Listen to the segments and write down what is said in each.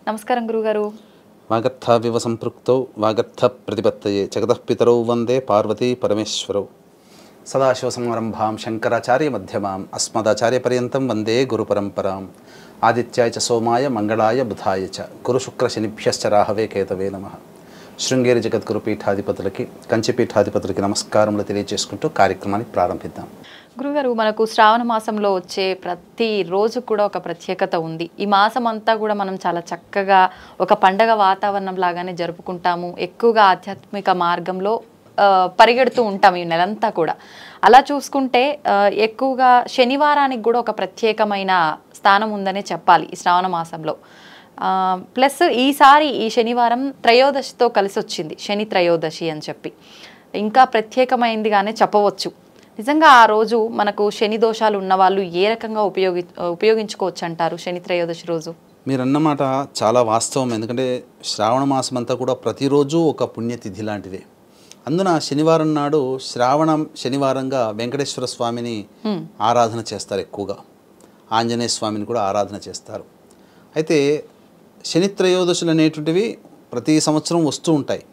నమస్కారం గురుగారు. వాగర్థావివ సంపృక్తౌ వాగర్థ ప్రతిపత్తయే జగతః పితరౌ వందే పార్వతీ పరమేశ్వరౌ. సదాశివసమారంభాం శంకరాచార్య మధ్యమాం అస్మదాచార్య పర్యంతం వందే గురు పరంపరాం. ఆదిత్యాయ చ సోమాయ మంగళాయ బుధాయ చ గురు శుక్ర శనిభ్యశ్చ రాహవే కేతవే నమః. శృంగేరి జగద్గురు పీఠాధిపతులకి కంచి పీఠాధిపతులకి నమస్కారములు తెలియజేసుకుంటూ కార్యక్రమాన్ని ప్రారంభిద్దాం. గురుగారు, మనకు శ్రావణ మాసంలో వచ్చే ప్రతి రోజు కూడా ఒక ప్రత్యేకత ఉంది. ఈ మాసం అంతా కూడా మనం చాలా చక్కగా ఒక పండగ వాతావరణం లాగానే జరుపుకుంటాము. ఎక్కువగా ఆధ్యాత్మిక మార్గంలో పరిగెడుతూ ఉంటాం ఈ నెలంతా కూడా. అలా చూసుకుంటే ఎక్కువగా శనివారానికి కూడా ఒక ప్రత్యేకమైన స్థానం ఉందనే చెప్పాలి ఈ శ్రావణ మాసంలో. ప్లస్ ఈసారి ఈ శనివారం త్రయోదశితో కలిసి వచ్చింది, శని త్రయోదశి అని చెప్పి ఇంకా ప్రత్యేకమైందిగానే చెప్పవచ్చు. నిజంగా ఆ రోజు మనకు శని దోషాలు ఉన్న వాళ్ళు ఏ రకంగా ఉపయోగించుకోవచ్చు అంటారు శని త్రయోదశి రోజు? మీరు అన్నమాట చాలా వాస్తవం. ఎందుకంటే శ్రావణ మాసం అంతా కూడా ప్రతిరోజు ఒక పుణ్యతిథి లాంటిదే. అందున శనివారం నాడు శనివారంగా వెంకటేశ్వర స్వామిని ఆరాధన చేస్తారు ఎక్కువగా. ఆంజనేయ స్వామిని కూడా ఆరాధన చేస్తారు. అయితే శని త్రయోదశులు అనేటువంటివి ప్రతి సంవత్సరం వస్తూ ఉంటాయి.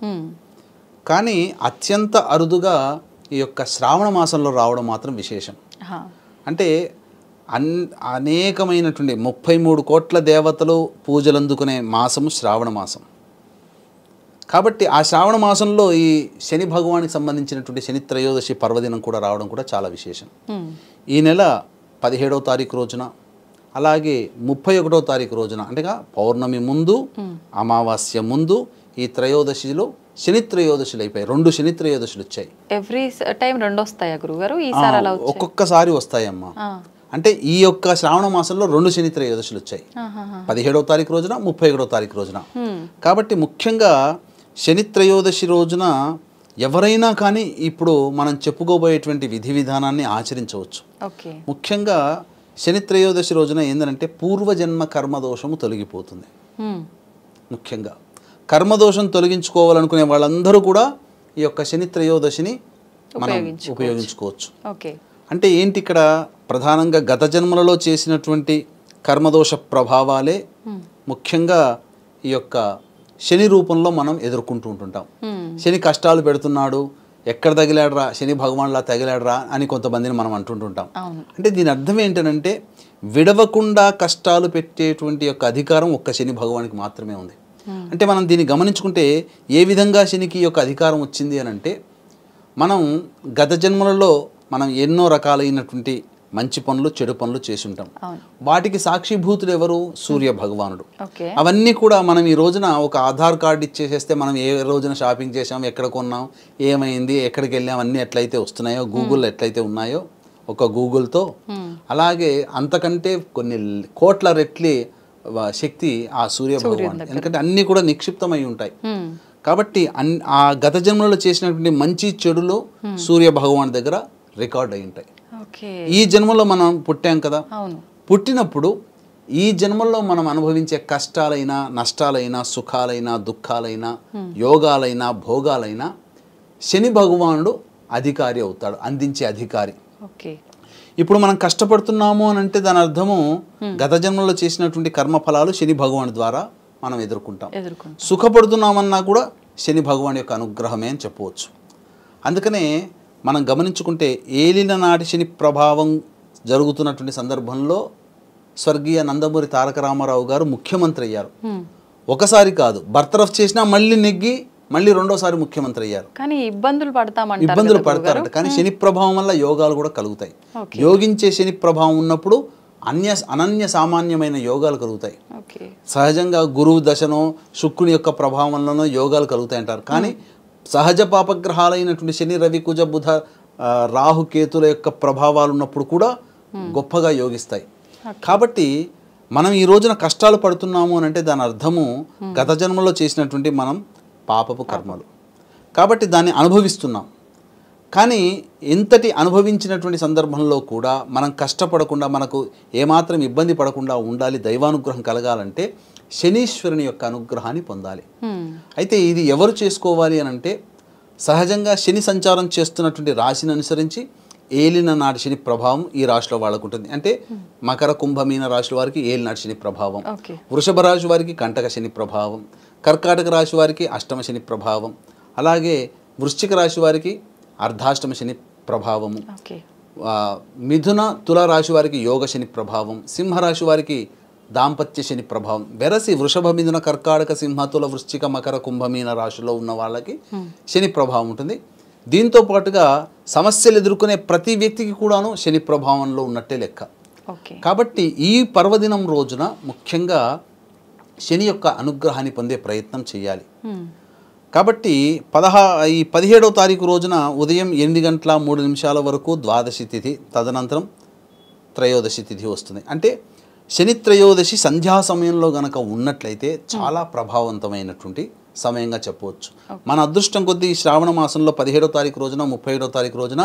కానీ అత్యంత అరుదుగా ఈ యొక్క శ్రావణ మాసంలో రావడం మాత్రం విశేషం. అంటే అనేకమైనటువంటి 33 కోట్ల దేవతలు పూజలు అందుకునే మాసము శ్రావణ మాసం. కాబట్టి ఆ శ్రావణ మాసంలో ఈ శని భగవానికి సంబంధించినటువంటి శని త్రయోదశి పర్వదినం కూడా రావడం కూడా చాలా విశేషం. ఈ నెల 17వ తారీఖు రోజున, అలాగే 31వ తారీఖు రోజున, అంటే పౌర్ణమి ముందు అమావాస్య ముందు ఈ త్రయోదశిలో శని త్రయోదశులు అయిపోయాయి. 2 శని త్రయోదశులు వచ్చాయి. ఎవ్రీ టైం 2 వస్తాయా గురుగారు? ఈసారి అలా వచ్చాయి? ఒక్కొక్కసారి వస్తాయమ్మా. అంటే ఈ యొక్క శ్రావణ మాసంలో 2 శని త్రయోదశులు వచ్చాయి, 17వ తారీఖు రోజున, 31వ తారీఖు రోజున. కాబట్టి ముఖ్యంగా శని త్రయోదశి రోజున ఎవరైనా కానీ ఇప్పుడు మనం చెప్పుకోబోయేటువంటి విధి విధానాన్ని ఆచరించవచ్చు. ముఖ్యంగా శని త్రయోదశి రోజున ఏంటంటే పూర్వజన్మ కర్మదోషము తొలగిపోతుంది. ముఖ్యంగా కర్మదోషం తొలగించుకోవాలనుకునే వాళ్ళందరూ కూడా ఈ యొక్క శని త్రయోదశిని మనం ఉపయోగించుకోవచ్చు. అంటే ఏంటి, ఇక్కడ ప్రధానంగా గత జన్మలలో చేసినటువంటి కర్మదోష ప్రభావాలే ముఖ్యంగా ఈ యొక్క శని రూపంలో మనం ఎదుర్కొంటూ ఉంటుంటాం. శని కష్టాలు పెడుతున్నాడు, ఎక్కడ తగిలాడరా, శని భగవాన్లా తగిలాడరా అని కొంతమందిని మనం అంటుంటుంటాం. అంటే దీని అర్థం ఏంటంటే విడవకుండా కష్టాలు పెట్టేటువంటి యొక్క అధికారం ఒక్క శని భగవానికి మాత్రమే ఉంది. అంటే మనం దీన్ని గమనించుకుంటే ఏ విధంగా శనికి యొక్క అధికారం వచ్చింది అని అంటే, మనం గత జన్మలలో మనం ఎన్నో రకాలైనటువంటి మంచి పనులు చెడు పనులు చేసి ఉంటాం. వాటికి సాక్షిభూతుడు ఎవరు? సూర్య భగవానుడు. అవన్నీ కూడా మనం ఈ రోజున ఒక ఆధార్ కార్డు ఇచ్చేసేస్తే మనం ఏ రోజున షాపింగ్ చేసాం, ఎక్కడ కొన్నాం, ఏమైంది, ఎక్కడికి వెళ్ళాం అన్నీ ఎట్లయితే వస్తున్నాయో, గూగుల్ ఎట్లయితే ఉన్నాయో ఒక గూగుల్తో, అలాగే అంతకంటే కొన్ని కోట్ల రెట్లి శక్తి ఆ సూర్య భగవాన్. ఎందుకంటే అన్నీ కూడా నిక్షిప్తమై ఉంటాయి. కాబట్టి ఆ గత జన్మలో చేసినటువంటి మంచి చెడులు సూర్య భగవాన్ దగ్గర రికార్డ్ అయి ఉంటాయి. ఈ జన్మలో మనం పుట్టాం కదా, పుట్టినప్పుడు ఈ జన్మల్లో మనం అనుభవించే కష్టాలైనా, నష్టాలైనా, సుఖాలైనా, దుఃఖాలైనా, యోగాలైనా, భోగాలైనా శని భగవానుడు అధికారి అవుతాడు, అందించే అధికారి. ఇప్పుడు మనం కష్టపడుతున్నాము అని అంటే దాని అర్థము గత జన్మలో చేసినటువంటి కర్మఫలాలు శని భగవాన్ ద్వారా మనం ఎదుర్కొంటాం. సుఖపడుతున్నామన్నా కూడా శని భగవాన్ యొక్క అనుగ్రహమే అని చెప్పవచ్చు. అందుకనే మనం గమనించుకుంటే ఏలిన నాటి శని ప్రభావం జరుగుతున్నటువంటి సందర్భంలో స్వర్గీయ నందమూరి తారక రామారావు గారు ముఖ్యమంత్రి అయ్యారు. ఒకసారి కాదు, బర్తరఫ్ చేసినా మళ్ళీ నెగ్గి మళ్ళీ రెండోసారి ముఖ్యమంత్రి అయ్యారు. కానీ ఇబ్బందులు పడతారంట. కానీ శని ప్రభావం వల్ల యోగాలు కూడా కలుగుతాయి. యోగించే శని ప్రభావం ఉన్నప్పుడు అనన్య సామాన్యమైన యోగాలు కలుగుతాయి. సహజంగా గురువు దశనో శుక్రుని యొక్క ప్రభావం వల్లనో యోగాలు కలుగుతాయి అంటారు. కానీ సహజ పాపగ్రహాలైనటువంటి శని, రవి, కుజ, బుధ, రాహు, కేతుల యొక్క ప్రభావాలు ఉన్నప్పుడు కూడా గొప్పగా యోగిస్తాయి. కాబట్టి మనం ఈ రోజున కష్టాలు పడుతున్నాము అని అంటే దాని అర్థము గత జన్మలో చేసినటువంటి మనం పాపపు కర్మలు. కాబట్టి దాన్ని అనుభవిస్తున్నాం. కానీ ఎంతటి అనుభవించినటువంటి సందర్భంలో కూడా మనం కష్టపడకుండా, మనకు ఏమాత్రం ఇబ్బంది పడకుండా ఉండాలి, దైవానుగ్రహం కలగాలంటే శనీశ్వరుని యొక్క అనుగ్రహాన్ని పొందాలి. అయితే ఇది ఎవరు చేసుకోవాలి అని అంటే, సహజంగా శని సంచారం చేస్తున్నటువంటి రాశిని అనుసరించి ఏలిన నాటి శని ప్రభావం ఈ రాశిలో వాళ్ళకు ఉంటుంది. అంటే మకర కుంభమీన రాశుల వారికి ఏలినాటి శని ప్రభావం, వృషభ రాశి వారికి కంటక శని ప్రభావం, కర్కాటక రాశి వారికి అష్టమ శని ప్రభావం, అలాగే వృశ్చిక రాశి వారికి అర్ధాష్టమ శని ప్రభావము, మిథున తుల రాశి వారికి యోగ శని ప్రభావం, సింహరాశి వారికి దాంపత్య శని ప్రభావం. వెరసి వృషభ మిథున కర్కాటక సింహ తుల వృశ్చిక మకర కుంభమీన రాశిలో ఉన్న వాళ్ళకి శని ప్రభావం ఉంటుంది. దీంతో పాటుగా సమస్యలు ఎదుర్కొనే ప్రతి వ్యక్తికి కూడాను శని ప్రభావంలో ఉన్నట్టే లెక్క. కాబట్టి ఈ పర్వదినం రోజున ముఖ్యంగా శని యొక్క అనుగ్రహాన్ని పొందే ప్రయత్నం చేయాలి. కాబట్టి ఈ 17వ తారీఖు రోజున ఉదయం 8:03 వరకు ద్వాదశి తిథి, తదనంతరం త్రయోదశి తిథి వస్తుంది. అంటే శని త్రయోదశి సంధ్యా సమయంలో గనక ఉన్నట్లయితే చాలా ప్రభావవంతమైనటువంటి సమయంగా చెప్పవచ్చు. మన అదృష్టం కొద్దీ శ్రావణ మాసంలో 17వ తారీఖు రోజున 31వ తారీఖు రోజున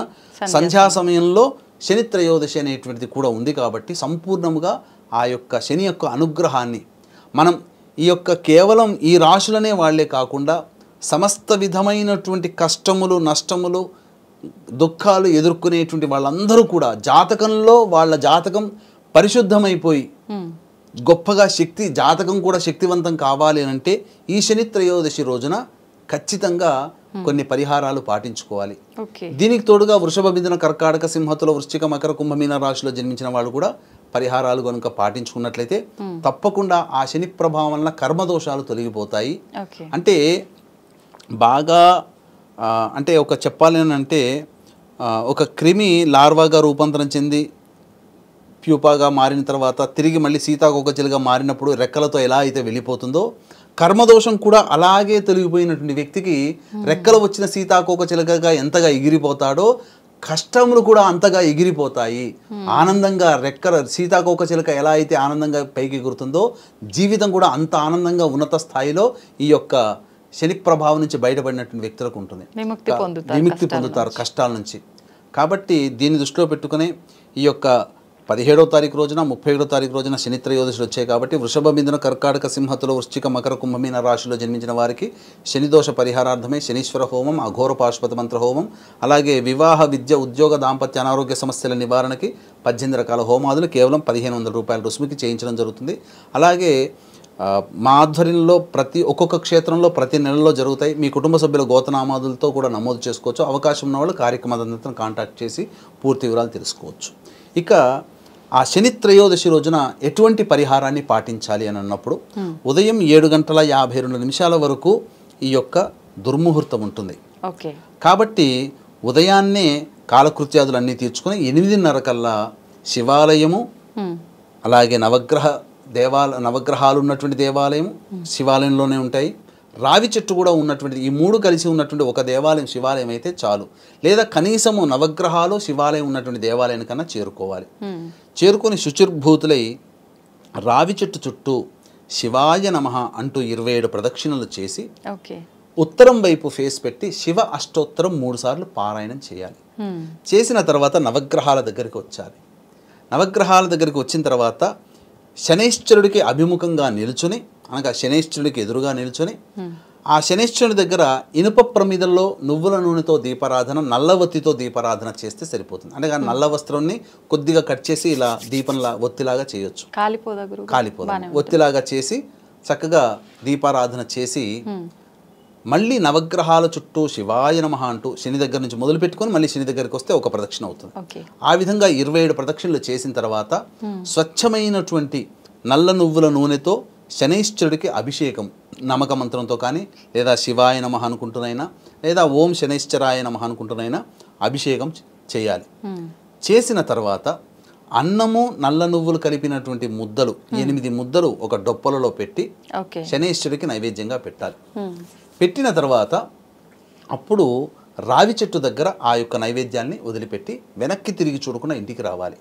సంధ్యా సమయంలో శని త్రయోదశి అనేటువంటిది కూడా ఉంది. కాబట్టి సంపూర్ణముగా ఆ యొక్క శని యొక్క అనుగ్రహాన్ని మనం ఈ యొక్క కేవలం ఈ రాశులనే వాళ్లే కాకుండా సమస్త విధమైనటువంటి కష్టములు, నష్టములు, దుఃఖాలు ఎదుర్కొనేటువంటి వాళ్ళందరూ కూడా జాతకంలో వాళ్ళ జాతకం పరిశుద్ధమైపోయి గొప్పగా జాతకం కూడా శక్తివంతం కావాలి అంటే ఈ శని త్రయోదశి రోజున ఖచ్చితంగా కొన్ని పరిహారాలు పాటించుకోవాలి. దీనికి తోడుగా వృషభ మిథున కర్కాటక సింహతుల వృశ్చిక మకర కుంభమీన రాశిలో జన్మించిన వాళ్ళు కూడా పరిహారాలు కనుక పాటించుకున్నట్లయితే తప్పకుండా ఆ శని ప్రభావం వలన కర్మదోషాలు తొలగిపోతాయి. అంటే బాగా అంటే చెప్పాలి అంటే ఒక క్రిమి లార్వాగా రూపాంతరం చెంది ప్యూపాగా మారిన తర్వాత తిరిగి మళ్ళీ సీతాకోకచిలుగా మారినప్పుడు రెక్కలతో ఎలా అయితే వెళ్ళిపోతుందో కర్మదోషం కూడా అలాగే తొలగిపోయినటువంటి వ్యక్తికి రెక్కలు వచ్చిన సీతాకోకచిలుకగా ఎంతగా ఎగిరిపోతాడో కష్టములు కూడా అంతగా ఎగిరిపోతాయి. ఆనందంగా సీతాకోకచిలుక ఎలా అయితే ఆనందంగా పైకి ఎగురుతుందో జీవితం కూడా అంత ఆనందంగా ఉన్నత స్థాయిలో ఈ యొక్క శని ప్రభావం నుంచి బయటపడినటువంటి వ్యక్తులకు ఉంటుంది, విముక్తి పొందుతారు కష్టాల నుంచి. కాబట్టి దీన్ని దృష్టిలో పెట్టుకుని ఈ యొక్క 17వ తారీఖు రోజున 31వ తారీఖు రోజున శని త్రయోదశులు వచ్చాయి. కాబట్టి వృషభ మిథున కర్కాటక సింహతుల వృశ్చిక మకర కుంభమీన రాశిలో జన్మించిన వారికి శనిదోష పరిహారార్థమై శనీశ్వర హోమం, అఘోర పాశుపత మంత్ర హోమం, అలాగే వివాహ, విద్య, ఉద్యోగ, దాంపత్య, అనారోగ్య సమస్యల నివారణకి 18 రకాల హోమాదులు కేవలం 1500 రూపాయల రుసుముకి చేయించడం జరుగుతుంది. అలాగే మా ఆధ్వర్యంలో ఒక్కొక్క క్షేత్రంలో ప్రతి నెలలో జరుగుతాయి. మీ కుటుంబ సభ్యుల గోతనామాదులతో కూడా నమోదు చేసుకోవచ్చు. అవకాశం ఉన్న వాళ్ళు కార్యక్రమాన్ని కాంటాక్ట్ చేసి పూర్తి వివరాలు తెలుసుకోవచ్చు. ఇక ఆ శని త్రయోదశి రోజున ఎటువంటి పరిహారాన్ని పాటించాలి అని అన్నప్పుడు ఉదయం 7:52 వరకు ఈ యొక్క దుర్ముహూర్తం ఉంటుంది. కాబట్టి ఉదయాన్నే కాలకృత్యాదులన్నీ తీర్చుకొని 8:30 కల్లా శివాలయము, అలాగే నవగ్రహాలు ఉన్నటువంటి దేవాలయం శివాలయంలోనే ఉంటాయి. రావి చెట్టు కూడా ఉన్నటువంటి ఈ 3 కలిసి ఉన్నటువంటి ఒక దేవాలయం శివాలయం అయితే చాలు. లేదా కనీసము నవగ్రహాలు శివాలయం ఉన్నటువంటి దేవాలయం కన్నా చేరుకోవాలి. చేరుకొని శుచిర్భూతులై రావి చెట్టు చుట్టూ శివాయ నమః అంటూ 27 ప్రదక్షిణలు చేసి ఉత్తరం వైపు ఫేస్ పెట్టి శివ అష్టోత్తరం 3 సార్లు పారాయణం చేయాలి. చేసిన తర్వాత నవగ్రహాల దగ్గరికి వచ్చాలి. నవగ్రహాల దగ్గరికి వచ్చిన తర్వాత శనైశ్వరుడికి అభిముఖంగా నిల్చుని, అనగా శనైశ్వరుడికి ఎదురుగా నిల్చుని ఆ శనైశ్వరుడి దగ్గర ఇనుప ప్రమిదల్లో నువ్వుల నూనెతో దీపారాధన, నల్లవత్తితో దీపారాధన చేస్తే సరిపోతుంది. అంటే నల్ల వస్త్రాన్ని కొద్దిగా కట్ చేసి ఇలా దీపంలా ఒత్తిలాగా చేయొచ్చు, కాలిపోదా ఒత్తిలాగా చేసి చక్కగా దీపారాధన చేసి మళ్ళీ నవగ్రహాల చుట్టూ శివాయ నమః అంటూ శని దగ్గర నుంచి మొదలు పెట్టుకొని మళ్ళీ శని దగ్గరికి వస్తే ఒక ప్రదక్షిణ అవుతుంది. ఆ విధంగా 27 ప్రదక్షిణలు చేసిన తర్వాత స్వచ్ఛమైనటువంటి నల్ల నువ్వుల నూనెతో శనైశ్వరుడికి అభిషేకం నమక మంత్రంతో కానీ, లేదా శివాయ నమః అనుకుంటున్నైనా, లేదా ఓం శనైశ్చరాయ నమః అనుకుంటున్నైనా అభిషేకం చేయాలి. చేసిన తర్వాత అన్నము, నల్ల నువ్వులు కలిపినటువంటి ముద్దలు 8 ముద్దలు ఒక డొప్పలలో పెట్టి శనైశ్వరుడికి నైవేద్యంగా పెట్టాలి. పెట్టిన తర్వాత అప్పుడు రావి చెట్టు దగ్గర ఆ యొక్క నైవేద్యాన్ని వదిలిపెట్టి వెనక్కి తిరిగి చూడకుండా ఇంటికి రావాలి.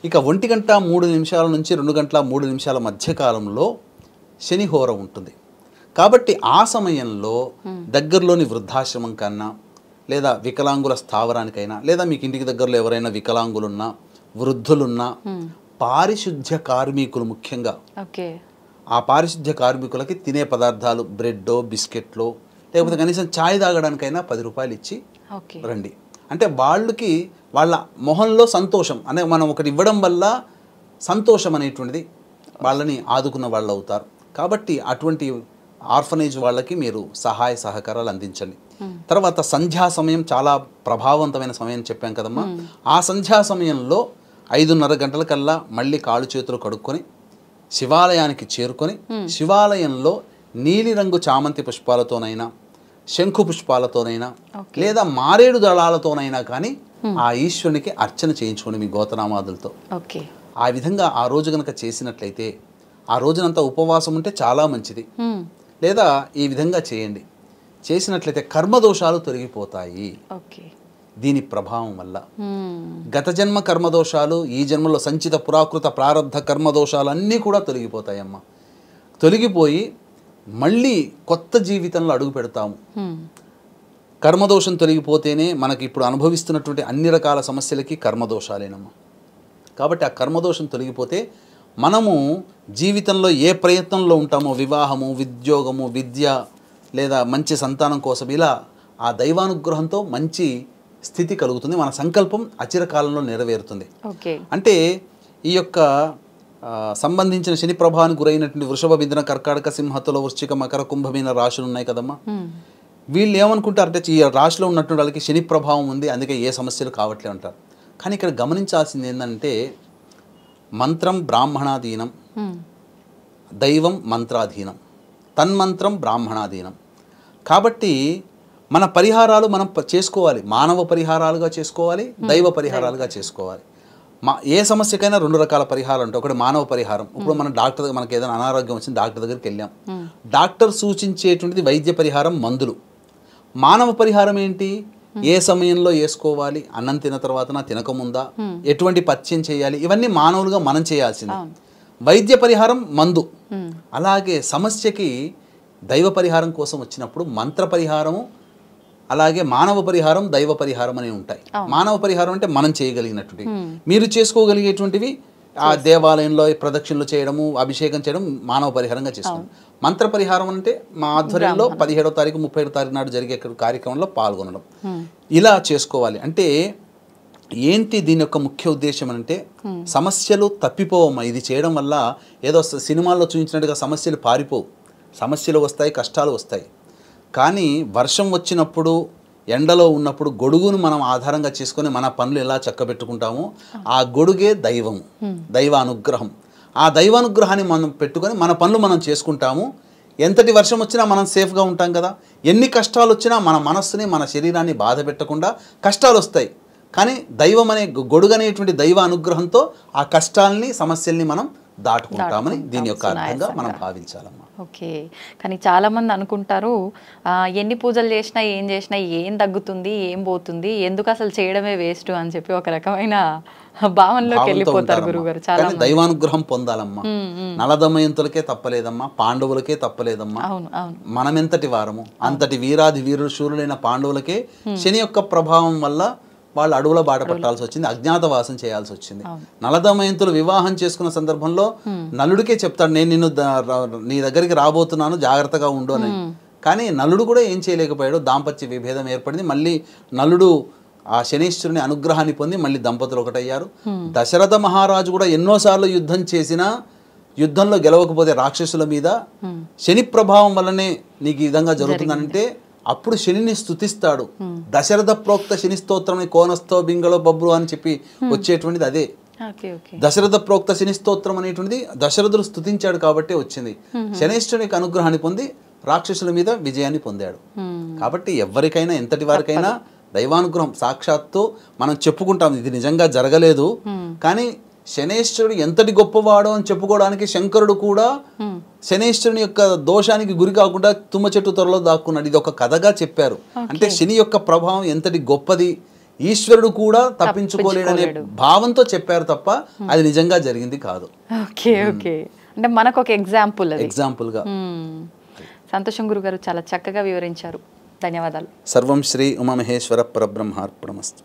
ఇక 1:03 నుంచి 2:03 మధ్య కాలంలో శనిహోర ఉంటుంది. కాబట్టి ఆ సమయంలో దగ్గరలోని వృద్ధాశ్రమం కన్నా, లేదా వికలాంగుల స్థావరానికైనా, లేదా మీకు ఇంటికి దగ్గరలో ఎవరైనా వికలాంగులున్నా, వృద్ధులున్నా, పారిశుద్ధ్య కార్మికులు ముఖ్యంగా ఆ పారిశుద్ధ్య కార్మికులకి తినే పదార్థాలు బ్రెడ్డో, బిస్కెట్లో, లేకపోతే కనీసం ఛాయ్ తాగడానికైనా 10 రూపాయలు ఇచ్చి రండి. అంటే వాళ్ళకి వాళ్ళ మొహంలో సంతోషం అనే మనం ఒకటి ఇవ్వడం వల్ల సంతోషం అనేటువంటిది వాళ్ళని ఆదుకున్న వాళ్ళు అవుతారు. కాబట్టి అటువంటి ఆర్ఫనేజ్ వాళ్ళకి మీరు సహాయ సహకారాలు అందించండి. తర్వాత సంధ్యా సమయం చాలా ప్రభావవంతమైన సమయం చెప్పాం కదమ్మా. ఆ సంధ్యా సమయంలో 5:30 గంటలకల్లా మళ్ళీ కాళ్ళు చేతులు కడుక్కొని శివాలయానికి చేరుకొని శివాలయంలో నీలిరంగు చామంతి పుష్పాలతోనైనా శంఖు పుష్పాలతోనైనా లేదా మారేడు దళాలతోనైనా కానీ ఆ ఈశ్వరునికి అర్చన చేయించుకోండి మీ గోతనామాదులతో. ఆ విధంగా ఆ రోజు కనుక చేసినట్లయితే ఆ రోజునంతా ఉపవాసం ఉంటే చాలా మంచిది. లేదా ఈ విధంగా చేయండి, చేసినట్లయితే కర్మదోషాలు తొలగిపోతాయి దీని ప్రభావం వల్ల. గత జన్మ కర్మదోషాలు, ఈ జన్మలో సంచిత పురాకృత ప్రారబ్ధ కర్మదోషాలు అన్నీ కూడా తొలగిపోతాయమ్మా. తొలగిపోయి మళ్ళీ కొత్త జీవితంలో అడుగు పెడతాము. కర్మదోషం తొలగిపోతేనే మనకి ఇప్పుడు అనుభవిస్తున్నటువంటి అన్ని రకాల సమస్యలకి కర్మదోషాలేనమ్మా. కాబట్టి ఆ కర్మదోషం తొలగిపోతే మనము జీవితంలో ఏ ప్రయత్నంలో ఉంటామో, వివాహము, ఉద్యోగము, విద్య లేదా మంచి సంతానం కోసం, ఇలా ఆ దైవానుగ్రహంతో మంచి స్థితి కలుగుతుంది. మన సంకల్పం అచిరకాలంలో నెరవేరుతుంది. అంటే ఈ యొక్క సంబంధించిన శని ప్రభావానికి గురైనటువంటి వృషభ, మిథున, కర్కాటక, సింహతుల, వృశ్చిక, మకర, కుంభమీన రాశులు ఉన్నాయి కదమ్మా. వీళ్ళు ఏమనుకుంటారంటే ఈ రాశిలో ఉన్నటువంటి వాళ్ళకి శని ప్రభావం ఉంది, అందుకే ఏ సమస్యలు కావట్లే అంటారు. కానీ ఇక్కడ గమనించాల్సింది ఏంటంటే మంత్రం బ్రాహ్మణాధీనం, దైవం మంత్రాధీనం, తన్మంత్రం బ్రాహ్మణాధీనం. కాబట్టి మన పరిహారాలు మనం చేసుకోవాలి. మానవ పరిహారాలుగా చేసుకోవాలి, దైవ పరిహారాలుగా చేసుకోవాలి. ఏ సమస్యకైనా 2 రకాల పరిహారాలు ఉంటాయి. ఒకటి మానవ పరిహారం. ఇప్పుడు మనం మనకి ఏదైనా అనారోగ్యం వచ్చింది, డాక్టర్ దగ్గరికి వెళ్ళాం. డాక్టర్ సూచించేటువంటిది వైద్య పరిహారం, మందులు. మానవ పరిహారం ఏంటి? ఏ సమయంలో వేసుకోవాలి, అన్నం తిన్న తర్వాతనా, తినకముందా, ఎటువంటి పథ్యం చేయాలి, ఇవన్నీ మానవులుగా మనం చేయాల్సింది. వైద్య పరిహారం మందు. అలాగే సమస్యకి దైవ పరిహారం కోసం వచ్చినప్పుడు మంత్ర పరిహారము, అలాగే మానవ పరిహారం, దైవ పరిహారం అనేవి ఉంటాయి. మానవ పరిహారం అంటే మనం చేయగలిగినటువంటి, మీరు చేసుకోగలిగేటువంటివి ఆ దేవాలయంలో ప్రదక్షిణలు చేయడము, అభిషేకం చేయడం మానవ పరిహారంగా చేసుకోండి. మంత్ర పరిహారం అంటే మా ఆధ్వర్యంలో 17వ తారీఖు 31వ తారీఖు నాడు జరిగే కార్యక్రమంలో పాల్గొనడం, ఇలా చేసుకోవాలి. అంటే ఏంటి దీని యొక్క ముఖ్య ఉద్దేశం అంటే సమస్యలు తప్పిపోవమ్మా. ఇది చేయడం వల్ల ఏదో సినిమాల్లో చూపించినట్టుగా సమస్యలు పారిపోవు. సమస్యలు వస్తాయి, కష్టాలు వస్తాయి. కానీ వర్షం వచ్చినప్పుడు, ఎండలో ఉన్నప్పుడు గొడుగును మనం ఆధారంగా చేసుకొని మన పనులు ఎలా చక్కబెట్టుకుంటామో ఆ గొడుగే దైవము, దైవ అనుగ్రహం. ఆ దైవానుగ్రహాన్ని మనం పెట్టుకొని మన పనులు మనం చేసుకుంటాము. ఎంతటి వర్షం వచ్చినా మనం సేఫ్గా ఉంటాం కదా. ఎన్ని కష్టాలు వచ్చినా మన మనస్సుని, మన శరీరాన్ని బాధ పెట్టకుండా కష్టాలు వస్తాయి. కానీ దైవం అనే గొడుగు అనేటువంటి దైవ అనుగ్రహంతో ఆ కష్టాలని, సమస్యల్ని మనం దాటుకుంటామని దీని యొక్క అర్థంగా మనం భావించాలమ్మా. ఓకే. కానీ చాలామంది అనుకుంటారు ఎన్ని పూజలు చేసినా, ఏం చేసినా ఏం తగ్గుతుంది, ఏం పోతుంది, ఎందుకు అసలు చేయడమే వేస్ట్ అని చెప్పి ఒక రకమైన భావనలోకి వెళ్ళిపోతారు గురుగారు. చాలా దైవానుగ్రహం పొందాలమ్మా. నలదమయంతులకే తప్పలేదమ్మా, పాండవులకే తప్పలేదమ్మా. మనమెంతటి వారము, అంతటి వీరాది వీరుడు శూరులైన పాండవులకే శని యొక్క ప్రభావం వల్ల వాళ్ళు అడవుల బాట పట్టాల్సి వచ్చింది, అజ్ఞాతవాసం చేయాల్సి వచ్చింది. నలదమయంతులు వివాహం చేసుకున్న సందర్భంలో నలుడికే చెప్తాడు, నేను నిన్ను నీ దగ్గరికి రాబోతున్నాను, జాగ్రత్తగా ఉండు అని. కానీ నలుడు కూడా ఏం చేయలేకపోయాడు. దాంపత్య విభేదం ఏర్పడింది. మళ్ళీ నలుడు ఆ శనీశ్వరుని అనుగ్రహాన్ని పొంది మళ్ళీ దంపతులు ఒకటయ్యారు. దశరథ మహారాజు కూడా ఎన్నోసార్లు యుద్ధం చేసినా యుద్ధంలో గెలవకపోతే రాక్షసుల మీద శని ప్రభావం వల్లనే నీకు ఈ విధంగా జరుగుతుందంటే అప్పుడు శనిని స్తుతిస్తాడు. దశరథ ప్రోక్త శని స్తోత్రం, కోనస్థో బింగళో బబ్రు అని చెప్పి వచ్చేటువంటిది అదే. దశరథ ప్రోక్త శని స్తోత్రం అనేటువంటిది దశరథుడు స్తుతించాడు కాబట్టి వచ్చింది. శనేశ్వరునికి అనుగ్రహాన్ని పొంది రాక్షసుల మీద విజయాన్ని పొందాడు. కాబట్టి ఎవరికైనా, ఎంతటి వారికైనా దైవానుగ్రహం సాక్షాత్తు మనం చెప్పుకుంటాం, ఇది నిజంగా జరగలేదు. కానీ శనేశ్వరుడు ఎంతటి గొప్పవాడో అని చెప్పుకోవడానికి శంకరుడు కూడా శనేశ్వరుని యొక్క దోషానికి గురి కాకుండా తుమ్మ చెట్టు త్వరలో దాక్కున్నాడు. ఇది ఒక కథగా చెప్పారు. అంటే శని యొక్క ప్రభావం ఎంతటి గొప్పది, ఈశ్వరుడు కూడా తప్పించుకోలేడనే భావంతో చెప్పారు తప్ప అది నిజంగా జరిగింది కాదు. అంటే మనకు ఒక ఎగ్జాంపుల్గా. సంతోషం గురుగారు, చాలా చక్కగా వివరించారు. ధన్యవాదాలు. సర్వం శ్రీ ఉమామహేశ్వర పరబ్రహ్మార్పణమస్తు.